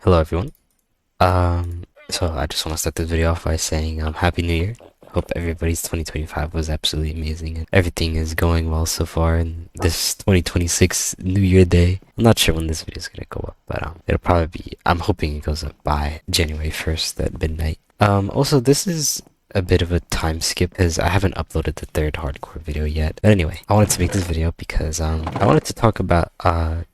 Hello everyone. So I just want to start this video off by saying Happy New Year. Hope everybody's 2025 was absolutely amazing and everything is going well so far in this 2026 New Year Day. I'm not sure when this video is gonna go up, but it'll probably be, I'm hoping it goes up by January 1st at midnight. Also this is a bit of a time skip because I haven't uploaded the third hardcore video yet. But anyway, I wanted to make this video because I wanted to talk about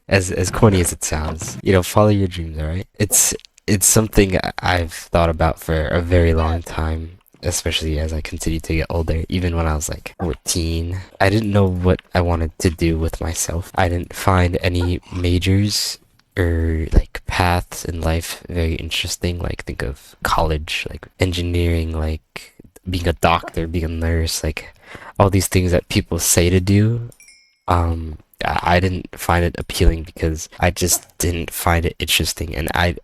as corny as it sounds, follow your dreams, alright? It's something I've thought about for a very long time, especially as I continue to get older. Even when I was like 14, I didn't know what I wanted to do with myself. I didn't find any majors or like paths in life very interesting. Like think of college, like engineering, like being a doctor, being a nurse, like all these things that people say to do. I didn't find it appealing because I just didn't find it interesting, and I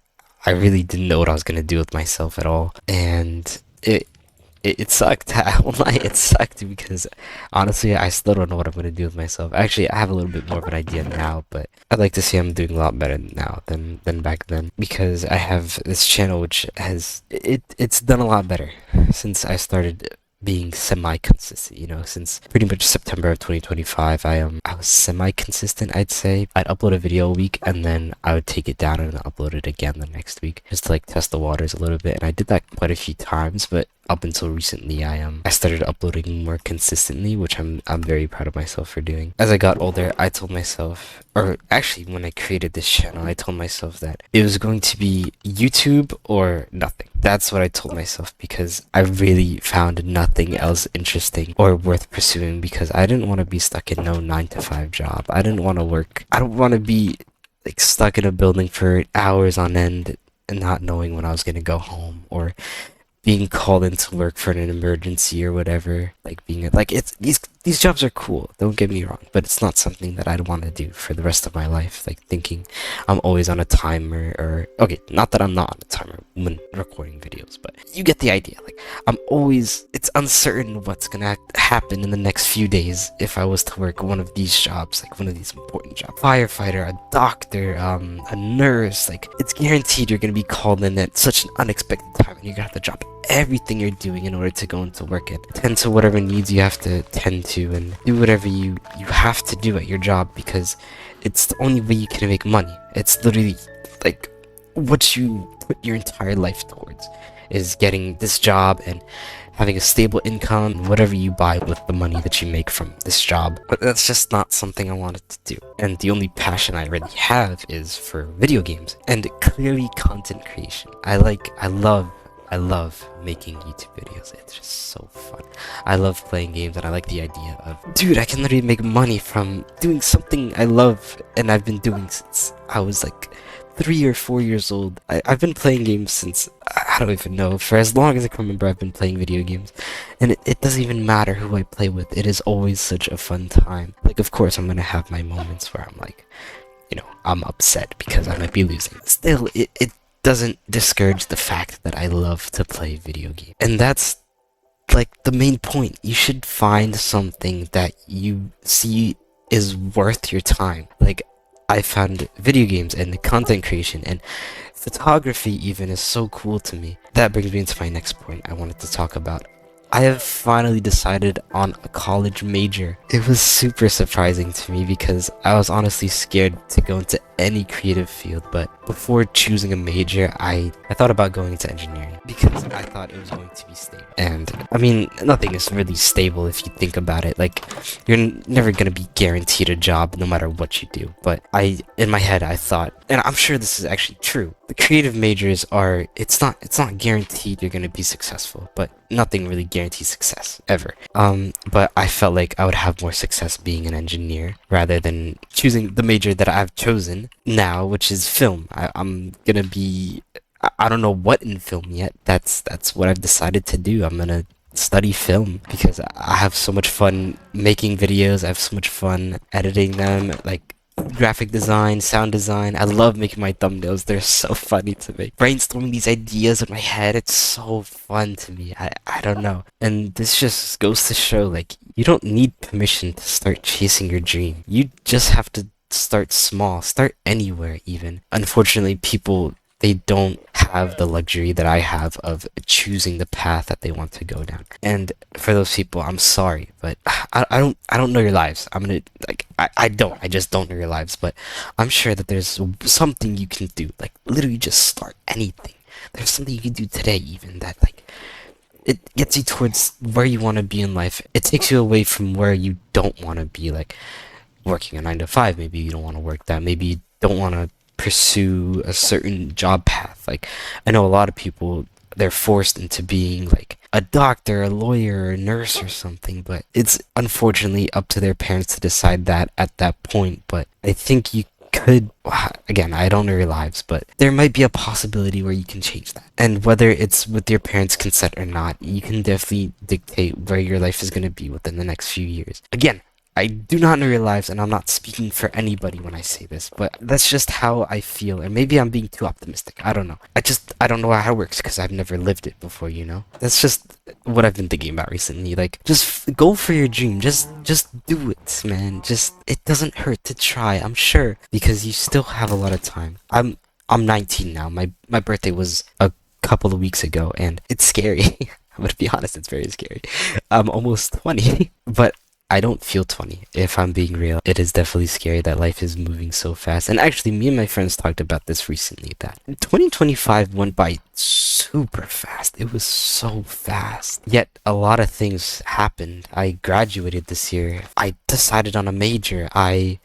really didn't know what I was gonna do with myself at all, and it sucked. I won't lie, it sucked because honestly, I still don't know what I'm gonna do with myself. Actually, I have a little bit more of an idea now, but I'd like to say I'm doing a lot better now than back then because I have this channel which it's done a lot better since I started being semi-consistent, since pretty much September of 2025. I was semi-consistent, I'd say. I'd upload a video a week and then I would take it down and upload it again the next week just to like test the waters a little bit, and I did that quite a few times. But up until recently, I started uploading more consistently, which I'm very proud of myself for doing. As I got older, I told myself, or actually when I created this channel, I told myself that it was going to be YouTube or nothing. That's what I told myself because I really found nothing else interesting or worth pursuing because I didn't want to be stuck in no 9 to 5 job. I didn't want to work. I don't want to be like stuck in a building for hours on end and not knowing when I was going to go home, or being called into work for an emergency or whatever. Like being like, it's these jobs are cool, don't get me wrong, but it's not something that I'd want to do for the rest of my life, like thinking I'm always on a timer. Or okay, not that I'm not on a timer when recording videos, but you get the idea. Like it's uncertain what's gonna happen in the next few days if I was to work one of these jobs, like one of these important jobs. Firefighter, a doctor, a nurse, like it's guaranteed you're gonna be called in at such an unexpected time and you're gonna have to drop everything you're doing in order to go into work and tend to whatever needs you have to tend to and do whatever you have to do at your job because it's the only way you can make money. It's literally like what you put your entire life towards is getting this job and having a stable income and whatever you buy with the money that you make from this job. But that's just not something I wanted to do. And the only passion I really have is for video games and clearly content creation. I love making YouTube videos. It's just so fun. I love playing games and I like the idea of, dude, I can literally make money from doing something I love and I've been doing since I was like 3 or 4 years old. I've been playing games since, I don't even know, for as long as I can remember I've been playing video games. And it doesn't even matter who I play with. It is always such a fun time. Like, of course, I'm gonna have my moments where I'm like, I'm upset because I might be losing. Still, it doesn't discourage the fact that I love to play video games. And that's like the main point. You should find something that you see is worth your time. Like I found video games and the content creation and photography even is so cool to me. That brings me into my next point I wanted to talk about. I have finally decided on a college major. It was super surprising to me because I was honestly scared to go into any creative field, but before choosing a major, I thought about going into engineering because I thought it was going to be stable. And I mean, nothing is really stable if you think about it. Like, you're never gonna be guaranteed a job no matter what you do. But in my head, I thought, and I'm sure this is actually true, the creative majors are, it's not guaranteed you're gonna be successful, but nothing really guarantees success ever. But I felt like I would have more success being an engineer rather than choosing the major that I've chosen now, which is film. I'm gonna be, I don't know what in film yet. That's what I've decided to do. I'm gonna study film because I have so much fun making videos. I have so much fun editing them, like graphic design, sound design. I love making my thumbnails. They're so funny to me. Brainstorming these ideas in my head, it's so fun to me. I don't know. And this just goes to show, like, you don't need permission to start chasing your dream. You just have to start small. Start anywhere, even. Unfortunately, people They don't have the luxury that I have of choosing the path that they want to go down. And for those people, I'm sorry, but I don't know your lives. I'm gonna like I just don't know your lives, but I'm sure that there's something you can do. Like literally just start anything. There's something you can do today even that like it gets you towards where you want to be in life. It takes you away from where you don't want to be, like working a 9 to 5. Maybe you don't want to work that. Maybe you don't want to pursue a certain job path. Like I know a lot of people, they're forced into being like a doctor, a lawyer, a nurse or something, but it's unfortunately up to their parents to decide that at that point. But I think you could, again, I don't know your lives, but there might be a possibility where you can change that. And whether it's with your parents' consent or not, you can definitely dictate where your life is going to be within the next few years. Again, I do not know your lives, and I'm not speaking for anybody when I say this, but that's just how I feel. And maybe I'm being too optimistic. I don't know. I don't know how it works because I've never lived it before, you know? That's just what I've been thinking about recently. Like, just go for your dream. Just do it, man. Just, it doesn't hurt to try, I'm sure, because you still have a lot of time. I'm 19 now. My birthday was a couple of weeks ago, and it's scary. I'm gonna be honest, it's very scary. I'm almost 20, but I don't feel 20, if I'm being real. It is definitely scary that life is moving so fast. And actually, me and my friends talked about this recently, that 2025 went by super fast. It was so fast. Yet, a lot of things happened. I graduated this year. I decided on a major. I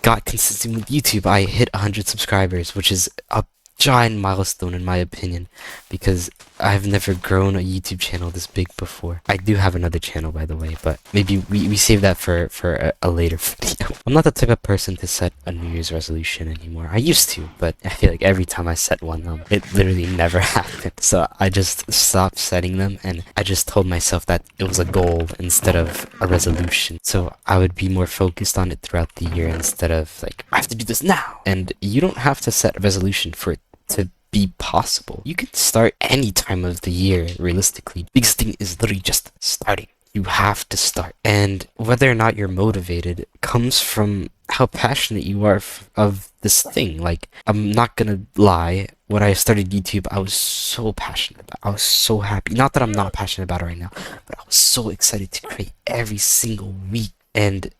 got consistent with YouTube. I hit 100 subscribers, which is a giant milestone in my opinion, because I've never grown a YouTube channel this big before. I do have another channel, by the way, but maybe we save that for a later video. I'm not the type of person to set a New Year's resolution anymore. I used to, but I feel like every time I set one, it literally never happened. So I just stopped setting them, and I just told myself that it was a goal instead of a resolution. So I would be more focused on it throughout the year instead of like, I have to do this now. And you don't have to set a resolution for it to be possible. You can start any time of the year, realistically. Biggest thing is literally just starting. You have to start. And whether or not you're motivated comes from how passionate you are of this thing. Like, I'm not gonna lie, when I started YouTube, I was so passionate about it. I was so happy. Not that I'm not passionate about it right now, but I was so excited to create every single week. And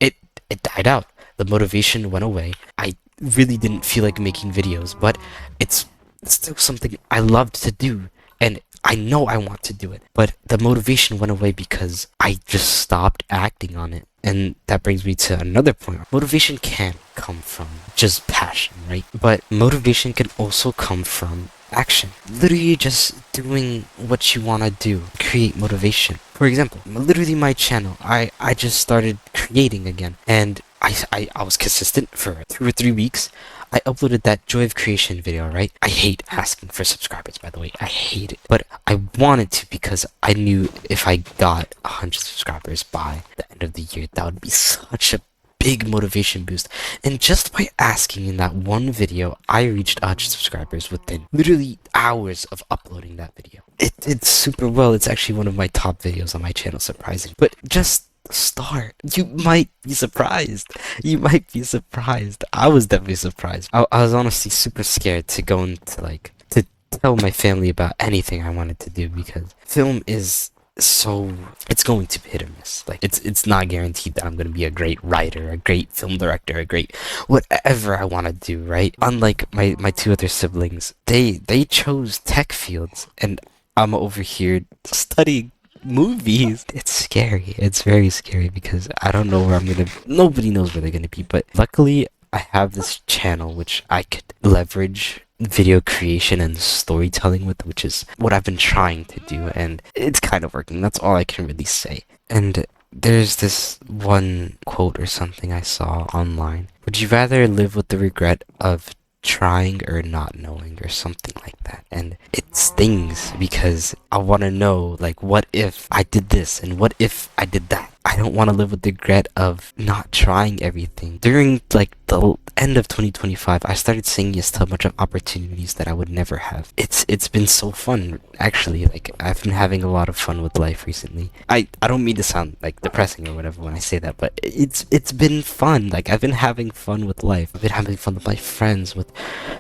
it died out. The motivation went away. I really didn't feel like making videos, but it's still something I loved to do, and I know I want to do it. But the motivation went away because I just stopped acting on it. And that brings me to another point. Motivation can't come from just passion, right? But motivation can also come from action. Literally just doing what you want to do. Create motivation. For example, literally my channel, I just started creating again, and I was consistent for 2 or 3 weeks. I uploaded that Joy of Creation video, right? I hate asking for subscribers, by the way. I hate it. But I wanted to because I knew if I got 100 subscribers by the end of the year, that would be such a big motivation boost. And just by asking in that one video, I reached 100 subscribers within literally hours of uploading that video. It did super well. It's actually one of my top videos on my channel, surprising. But just start. You might be surprised. You might be surprised. I was definitely surprised. I was honestly super scared to go into like to tell my family about anything I wanted to do, because film is so, it's going to be hit or miss. Like it's not guaranteed that I'm going to be a great writer, a great film director, a great whatever I want to do, right? Unlike my 2 other siblings, they chose tech fields, and I'm over here studying movies. It's scary. It's very scary because I don't know where nobody knows where they're gonna be. But luckily, I have this channel which I could leverage video creation and storytelling with, which is what I've been trying to do, and it's kind of working. That's all I can really say. And there's this one quote or something I saw online. Would you rather live with the regret of trying or not knowing, or something like that? And it stings because I want to know, like, what if I did this and what if I did that? I don't want to live with the regret of not trying everything. During like the end of 2025, I started saying yes to a bunch of opportunities that I would never have. It's been so fun, actually. Like, I've been having a lot of fun with life recently. I don't mean to sound like depressing or whatever when I say that, but it's been fun. Like, I've been having fun with life. I've been having fun with my friends, with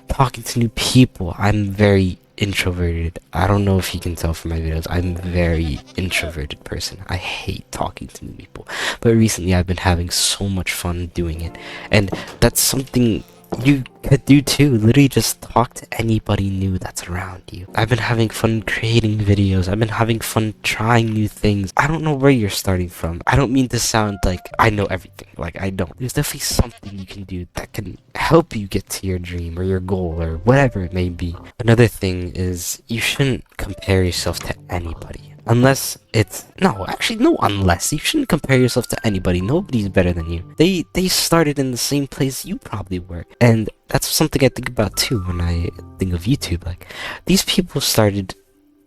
talking to new people. I'm very introverted. I don't know if you can tell from my videos. I'm a very introverted person. I hate talking to new people. But recently I've been having so much fun doing it. And that's something you could do too. Literally just talk to anybody new that's around you. I've been having fun creating videos. I've been having fun trying new things. I don't know where you're starting from. I don't mean to sound like I know everything. Like, I don't. There's definitely something you can do that can help you get to your dream or your goal or whatever it may be. Another thing is you shouldn't compare yourself to anybody. Unless it's unless you shouldn't compare yourself to anybody. Nobody's better than you. They started in the same place you probably were. And that's something I think about too when I think of YouTube. Like, these people started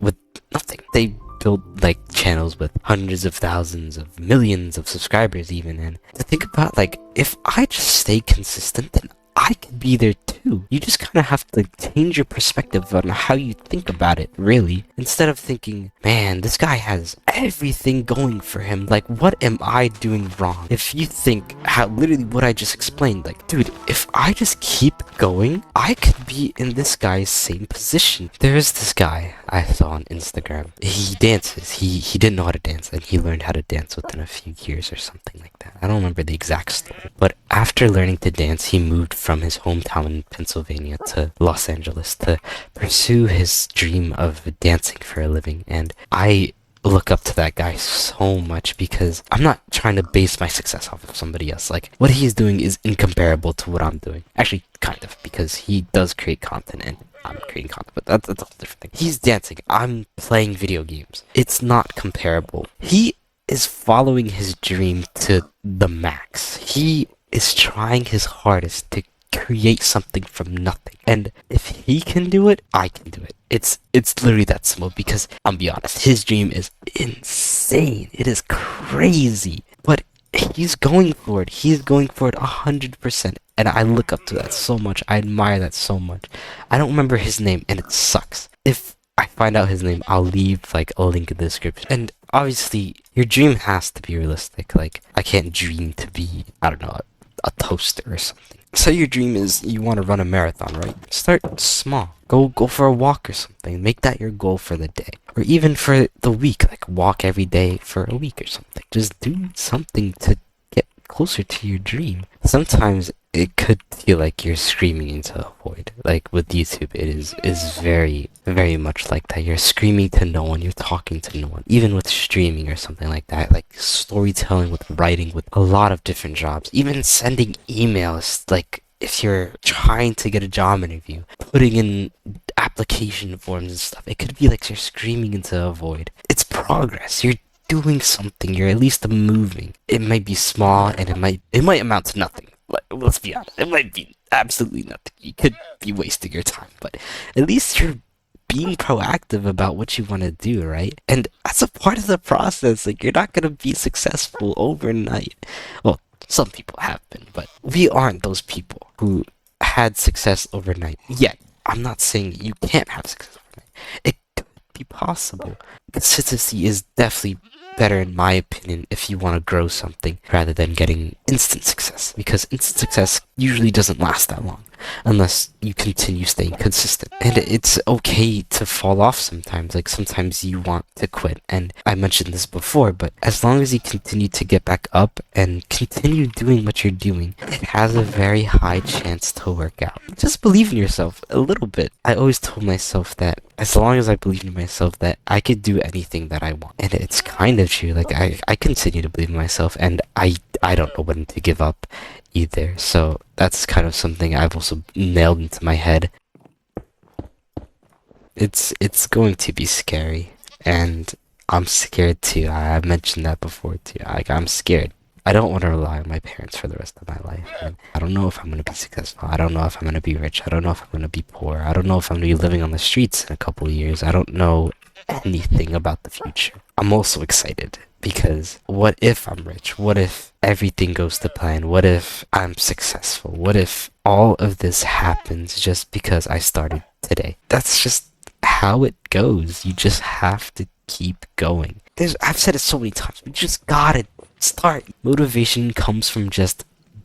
with nothing. They built like channels with hundreds of thousands of millions of subscribers even, and to think about, like, if I just stay consistent, then I could be there too. You just kind of have to change your perspective on how you think about it, really. Instead of thinking, man, this guy has everything going for him. Like, what am I doing wrong? If you think how literally what I just explained, like, dude, if I just keep going, I could be in this guy's same position. There's this guy I saw on Instagram. He dances. He didn't know how to dance, and he learned how to dance within a few years or something like that. I don't remember the exact story. But after learning to dance, he moved from his hometown in Pennsylvania to Los Angeles to pursue his dream of dancing for a living. And I look up to that guy so much because I'm not trying to base my success off of somebody else. Like, what he's doing is incomparable to what I'm doing. Actually, kind of, because he does create content and I'm creating content, but that's a whole different thing. He's dancing. I'm playing video games. It's not comparable. He is following his dream to the max. He is trying his hardest to create something from nothing. And if he can do it, I can do it. It's literally that simple, because I'll be honest, his dream is insane. It is crazy. But he's going for it. He's going for it 100%. And I look up to that so much. I admire that so much. I don't remember his name, and it sucks. If I find out his name, I'll leave like a link in the description. And obviously, your dream has to be realistic. Like, I can't dream to be, I don't know, a toaster or something. So your dream is you want to run a marathon, right? Start small. Go for a walk or something. Make that your goal for the day. Or even for the week. Like, walk every day for a week or something. Just do something to get closer to your dream. Sometimes it could feel like you're screaming into a void. Like with YouTube, it is very, very much like that. You're screaming to no one, you're talking to no one. Even with streaming or something like that, like storytelling, with writing, with a lot of different jobs. Even sending emails, like if you're trying to get a job interview, putting in application forms and stuff, it could be like you're screaming into a void. It's progress. You're doing something. You're at least moving. It might be small, and it might amount to nothing. Let's be honest, it might be absolutely nothing. You could be wasting your time, but at least you're being proactive about what you want to do, right? And that's a part of the process. Like, you're not gonna be successful overnight. Well, some people have been, but we aren't those people who had success overnight yet. I'm not saying you can't have success overnight. It could be possible. Consistency is definitely better, in my opinion, if you want to grow something rather than getting instant success, because instant success usually doesn't last that long unless you continue staying consistent. And it's okay to fall off sometimes. Like, sometimes you want to quit, and I mentioned this before, but as long as you continue to get back up and continue doing what you're doing, it has a very high chance to work out. Just believe in yourself a little bit. I always told myself that as long as I believed in myself, that I could do anything that I want. And it's kind of true. Like, I continue to believe in myself, and I don't know when to give up either. So that's kind of something I've also nailed into my head. It's going to be scary, and I'm scared too. I've mentioned that before too. Like, I'm scared. I don't want to rely on my parents for the rest of my life. And I don't know if I'm going to be successful. I don't know if I'm going to be rich. I don't know if I'm going to be poor. I don't know if I'm going to be living on the streets in a couple of years. I don't know anything about the future. I'm also excited because what if I'm rich? What if everything goes to plan? What if I'm successful? What if all of this happens just because I started today? That's just how it goes. You just have to keep going. I've said it so many times, but you just gotta start. Motivation comes from just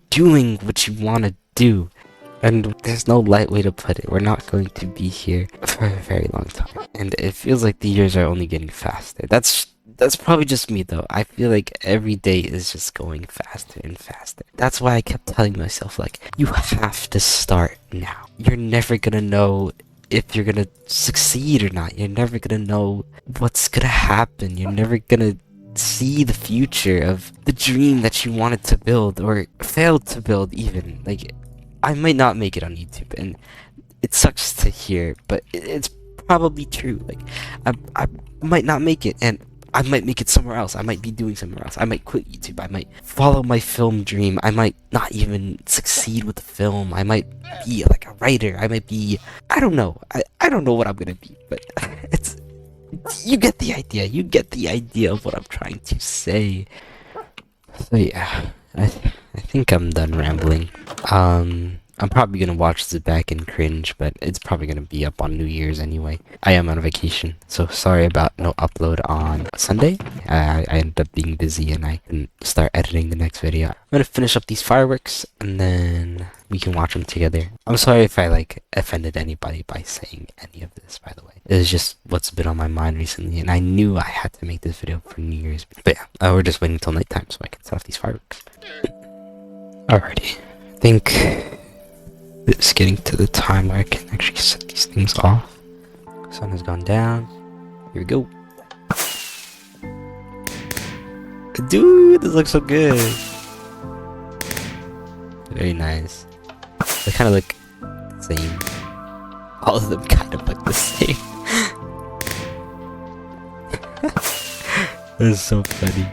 doing what you want to do. And there's no light way to put it. We're not going to be here for a very long time. And it feels like the years are only getting faster. That's probably just me though. I feel like every day is just going faster and faster. That's why I kept telling myself, like, you have to start now. You're never gonna know if you're gonna succeed or not. You're never gonna know what's gonna happen. You're never gonna see the future of the dream that you wanted to build or failed to build even. Like, I might not make it on YouTube, and it sucks to hear, but it's probably true. Like, I might not make it, and I might make it somewhere else. I might be doing somewhere else. I might quit YouTube. I might follow my film dream. I might not even succeed with the film. I might be like a writer. I might be, I don't know. I don't know what I'm gonna be, but it's, you get the idea. You get the idea of what I'm trying to say. So yeah, I think I'm done rambling. I'm probably gonna watch this back and cringe, but it's probably gonna be up on New Year's anyway. I am on vacation, so sorry about no upload on Sunday. I ended up being busy and I didn't start editing the next video. I'm gonna finish up these fireworks and then we can watch them together. I'm sorry if I like offended anybody by saying any of this, by the way. It was just what's been on my mind recently, and I knew I had to make this video for New Year's. But yeah, we're just waiting until nighttime so I can set off these fireworks. Alrighty, I think it's getting to the time where I can actually set these things off. Sun has gone down. Here we go. Dude, this looks so good. Very nice. They kind of look the same. All of them kind of look the same. That is so funny.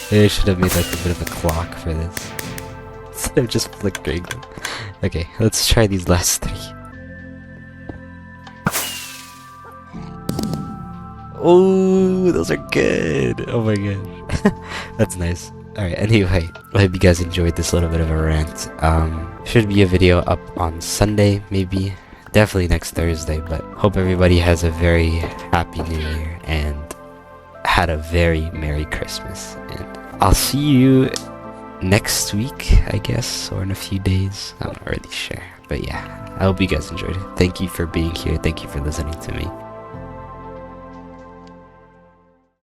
Maybe I should have made like a bit of a clock for this instead of just flickering them. Okay, let's try these last three. Oh, those are good. Oh my god. That's nice. Alright, anyway, I hope you guys enjoyed this little bit of a rant. Should be a video up on Sunday, maybe. Definitely next Thursday, but hope everybody has a very happy New Year and had a very Merry Christmas. And I'll see you next week, I guess, or in a few days. I'm not really sure, but yeah, I hope you guys enjoyed it. Thank you for being here. Thank you for listening to me.